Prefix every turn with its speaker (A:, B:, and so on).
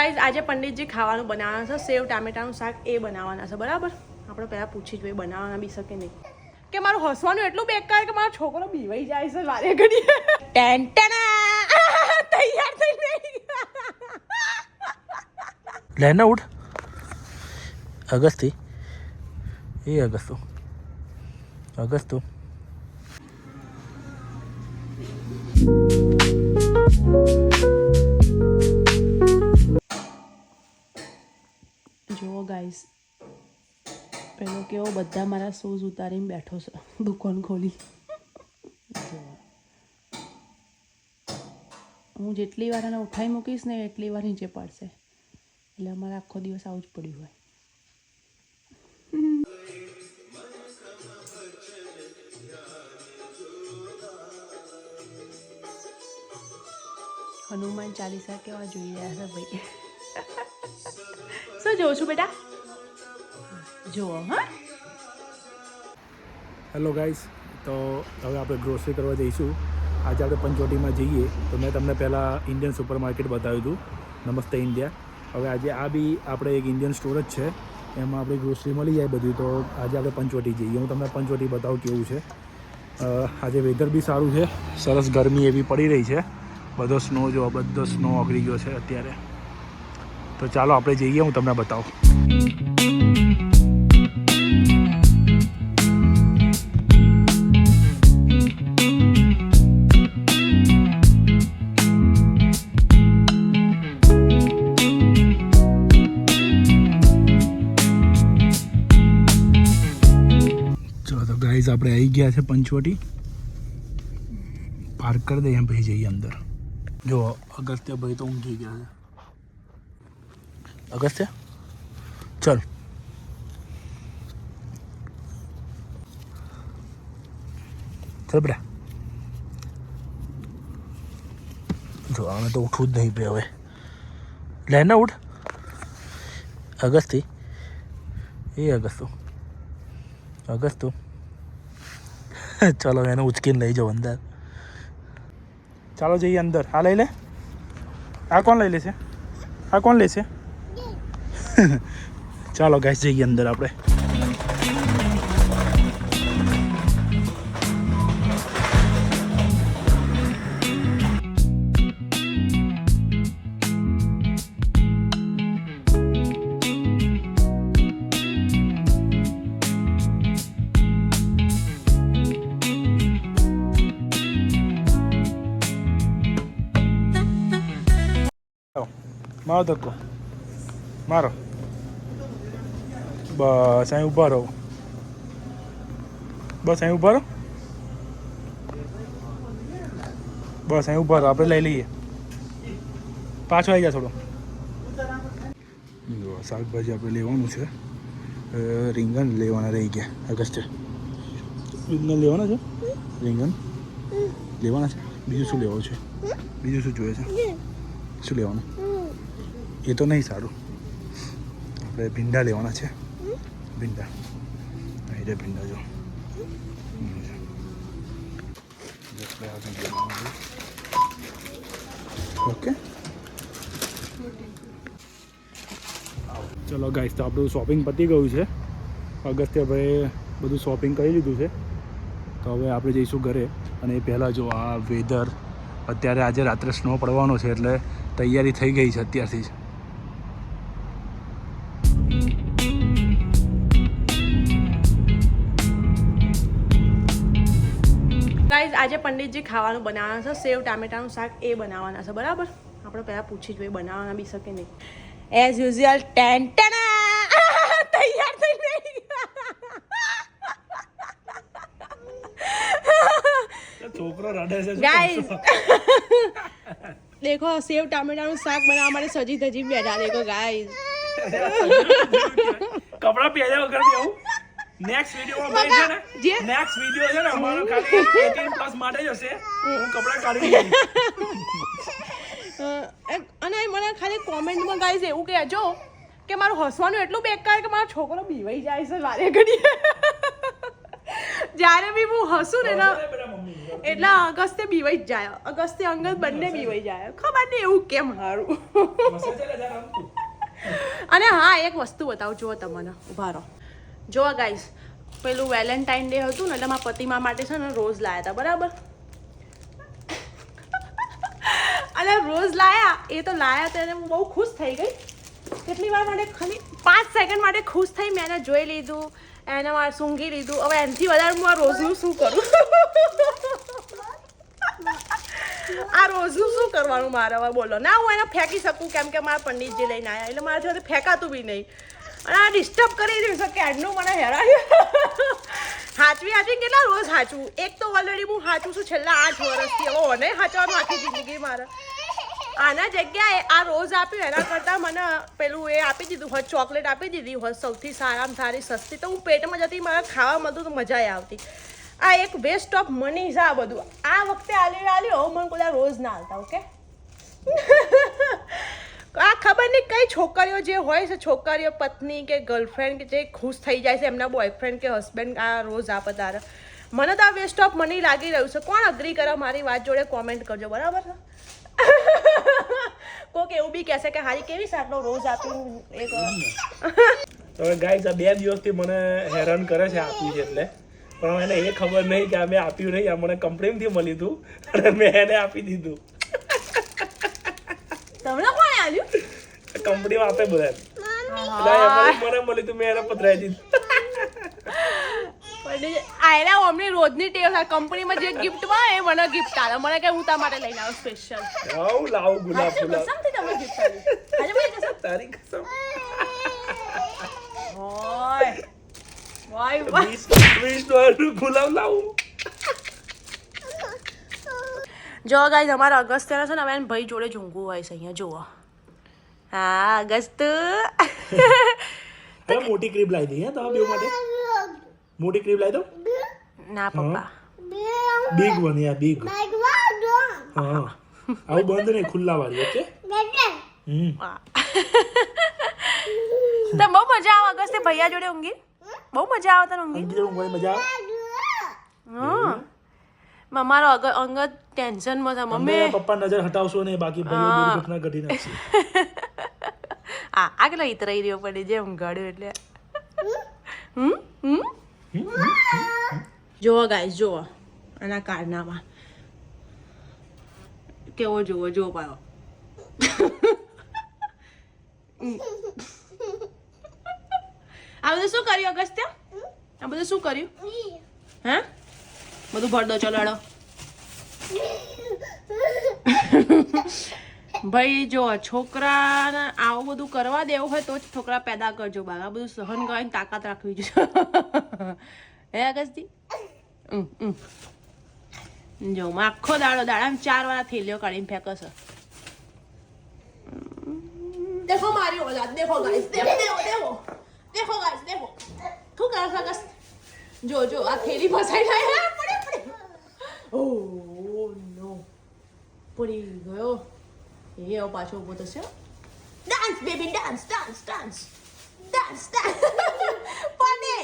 A: Guys આજે પંડિતજી ખાવાનું બનાવવાના છે સેવ ટામેટાનું શાક એ બનાવવાના છે બરાબર આપણે પહેલાં પૂછી જોઈએ બનાવવાના બી શકે નહીં કે મારું હસવાનું એટલું બેકાર કે મારો છોકરો બીવાઈ જાય છે વારે ઘડીએ તૈયાર થઈ ગઈ
B: લેને ઉઠ અગસ્તી એ અગસ્તો અગસ્તો
A: જુઓ ગાઈસ પેલો કેવો બધા મારા શૂઝ ઉતારીને બેઠો છે દુકાન ખોલી હું જેટલી વાર એને ઉઠાઈ મૂકીશ ને એટલી વાર નીચે પડશે એટલે અમારે આખો દિવસ આવું જ પડ્યું હોય હનુમાન ચાલીસા કેવા જોઈ રહ્યા છે ભાઈ શું જોઉં છું બેટા જુઓ હા
B: હેલો ગાઈસ તો હવે આપણે ગ્રોસરી કરવા જઈશું આજે આપણે પંચવટીમાં જઈએ તો મેં તમને પહેલાં ઇન્ડિયન સુપર માર્કેટ બતાવ્યું હતું નમસ્તે ઇન્ડિયા હવે આજે આ બી આપણે એક ઇન્ડિયન સ્ટોર જ છે એમાં આપણે ગ્રોસરી મળી જાય બધું તો આજે આપણે પંચવટી જઈએ હું તમને પંચવટી બતાવું કેવું છે આજે વેધર બી સારું છે સરસ ગરમી એવી પડી રહી છે બધો સ્નો જો બધો સ્નો ઓગળી ગયો છે અત્યારે તો ચાલો આપણે જઈએ હું તમને બતાવું ગાઈઝ આપણે આવી ગયા છે પંચવટી પાર્ક કરી દઈએ ભાઈ જઈએ અંદર જો અગસ્ત્ય ભાઈ તો ઊંઘી ગયા છે અગસ્ત્ય ચલ ચલ બેટા જો અમે તો ઉઠવું જ નહીં પે હવે લે ને ઉઠ અગસ્તી એ અગસ્તો અગસ્તો ચાલો એને ઉચકીને લઈ જાઓ અંદર ચાલો જઈએ અંદર આ લઈ લે આ કોણ લઈ લેશે આ કોણ લેશે ચાલો ગાઈસ જઈએ અંદર આપણે મારો ધક્કો મારો બસ અહીં ઊભા રહો બસ અહીં ઊભા રહો બસ અહીં ઊભા રહો આપણે લઈ લઈએ પાછો આવી જાય થોડો શાકભાજી આપણે લેવાનું છે રીંગણ લેવાના રહી ગયા અગસ્ત્ય રીંગણ લેવાના છે રીંગણ લેવાના છે બીજું શું લેવાનું છે બીજું શું જોઈએ છે શું લેવાનું એ તો નહીં સારું આપણે ભીંડા લેવાના છે ભીંડા અહીં રે ભીંડા જો ઓકે ચલો ગાઈસ તો આપણું શોપિંગ પતી ગયું છે અગસ્ત્યભાઈ બધું શોપિંગ કરી લીધું છે તો હવે આપણે જઈશું ઘરે અને એ પહેલાં જો આ વેધર અત્યારે આજે રાત્રે સ્નો પડવાનો છે એટલે તૈયારી થઈ ગઈ છે અત્યારથી જ
A: ગાઈઝ આજે પંડિતજી ખાવાનું બનાવવાના છે સેવ ટામેટાનું શાક એ બનાવવાના છે બરાબર આપણે પહેલાં પૂછી જોઈએ બનાવવાના બી શકે નહીં એઝ યુઝ્યુઅલ તૈયાર થઈ ગઈ
B: છોકરો રડે છે
A: ગાઈઝ देखो सेव टमाटर શાક બનાવવા માટે સજી ધજી બેઠા देखो गाइस
B: કપડા પહેર્યા વગર બી આવું નેક્સ્ટ વિડિયોમાં ભાઈ છે ને નેક્સ્ટ વિડિયો છે ને અમારો ખાલી 18 પ્લસ માટે જ હશે હું કપડા કાઢી લઈશ
A: અને મને ખાલી કોમેન્ટમાં ગાઈસ એવું કહેજો કે મારું હસવાનું એટલું બેકાર કે મારો છોકરો બીવાઈ જાય છે વારે ઘડીએ જ્યારે બી હું હસું ને એટલે અગસ્તે બીવાઈ જ જાય, અગસ્તે અંગત બંને બીવાઈ જાય, ખબર નહીં એવું કેમ હારું. અને હા એક વસ્તુ બતાવું, જુઓ તમને, ઉભા રહો. જુઓ ગાઈસ, પેલું વેલેન્ટાઇન ડે હતું ને એટલે મારા પતિમા માટે છે ને રોઝ લાયા હતા, બરાબર. અને રોઝ લાયા, એ તો લાયા તો એને હું બહુ ખુશ થઈ ગઈ. કેટલી વાર માટે, ખાલી 5 સેકન્ડ માટે ખુશ થઈ, મેં એને જોઈ લીધું, એને મારે સૂંઘી લીધું. હવે એનાથી વધારે હું આ રોઝનું શું કરું? આ રોઝનું શું કરવાનું મારે હવે બોલો? ના હું એને ફેંકી શકું કેમ કે મારા પંડિતજી લઈને આવ્યા, એટલે મારાથી હવે ફેંકાતું બી નહીં. અને આ ડિસ્ટર્બ કરી દીધું કે આજનું મને હેરાન. હાચવી કેટલા રોજ હાચવું? એક તો ઓલરેડી હું હાચું છું છેલ્લા 8 વર્ષથી, હવે ઓને હાચવાનું આખી જિંદગી મારે. આના જગ્યાએ આ રોજ આપ્યું એના કરતાં મને પેલું એ આપી દીધું હોત, ચોકલેટ આપી દીધી હોત સૌથી સારામાં સારી સસ્તી, તો હું પેટમાં જતી, મારે ખાવા મળતું તો મજા આવતી. આ એક વેસ્ટ ઓફ મની છે આ બધું. આ વખતે આલ્યું હવે મને બધા રોજ ના આવતા. ઓકે, આ ખબર નહીં કઈ છોકરીઓ જે હોય છે, છોકરીઓ પત્ની કે ગર્લફ્રેન્ડ કે જે ખુશ થઈ જાય છે એમના બોયફ્રેન્ડ કે હસબન્ડ આ રોજ આપે તારે. મને તો આ વેસ્ટ ઓફ મની લાગી રહ્યું છે. કોણ અગ્રી કરે મારી વાત જોડે કોમેન્ટ કરજો, બરાબર છે? કોક એવું બી કહેશે કે હારી કેવી સાટલો રોજ આપ્યું એક.
B: હવે ગાઈસ આ 2 દિવસથી મને હેરાન કરે છે આપ્યું છે એટલે, પણ એને એ ખબર નહીં કે આ મેં આપ્યું નહીં, આ મને કંપનીમાંથી મળ્યું હતું અને મેં એને આપી દીધું.
A: તમને કોણે આલ્યું?
B: કંપનીમાં આપે બધા, મને મળ્યું હતું, મેં એને પધરાવી દીધું.
A: આયલા અમને રોજની ટેવ થાય, કંપનીમાં જે ગિફ્ટ મળે એ મને ગિફ્ટ આલે. મને કે હું તારા માટે લઈને આવું સ્પેશિયલ.
B: આવું લાવું ગુલાબ ફૂલ.
A: કસમથી તમને ગિફ્ટ આલી? આજે મને કસમ.
B: તારી કસમ.
A: ઓય વાય વાય.
B: $20 ગુલાબ લાવું.
A: જો ગાઈસ અમારા અગસ્ત્યના છે ને, હવે એને ભાઈ જોડે ઝૂંઘવું હોય છે અહીંયા. જુઓ, હા અગસ્ત.
B: હવે મોટી ક્રીબ લાવી દઈએ તમે બે માટે. મોટી ક્રીબ લાવી દો.
A: ના પપ્પા,
B: બિગ વન યાર, બિગ. હા આવું બંધ નહીં, ખુલ્લા વાળી. ઓકે.
A: તો બહુ મજા આવે અગસ્ત્ય ભૈયા જોડે ઊંઘી. બહુ મજા આવે તને ઊંઘી.
B: મજા આવે.
A: હા મારો અંગત ટેન્શનમાં છે. મમ્મી
B: પપ્પા નજર હટાવશો ને, બાકી ભાઈઓ દુર્ઘટના ઘટી નાખશે.
A: આ કેટલો ઈતરાઈ રહ્યો પડે જે ઊંઘાડ્યો એટલે. જુઓ ગાઈસ, જુઓ આના કારનામાં કેવો જુઓ, જો પાયો. આ બધું શું કર્યું અગસ્ત્ય? આ બધું શું કર્યું? હા બધું ભર દો, ચલો હેડો. ભાઈ જો છોકરાને આવું બધું કરવા દેવું હોય તો જ છોકરા પેદા કરજો. આ બધું સહન કરવાની તાકાત રાખવી જોઈએ. હે અગસ્તી? જો આખો દાડામાં 4 વાર થેલીઓ કાઢીને ફેંકશે. દેખો મારી ઓલાદ, દેખો ગાઈસ, દેખો ગાઈસ, દેખો શું કરે છે અગસ્ત? જો આ થેલી ફસાઈ જાય. પડે. ઓહ નો, પડી ગયો. એ પાછો ઉભો થશે. Dance baby, dance. પડે.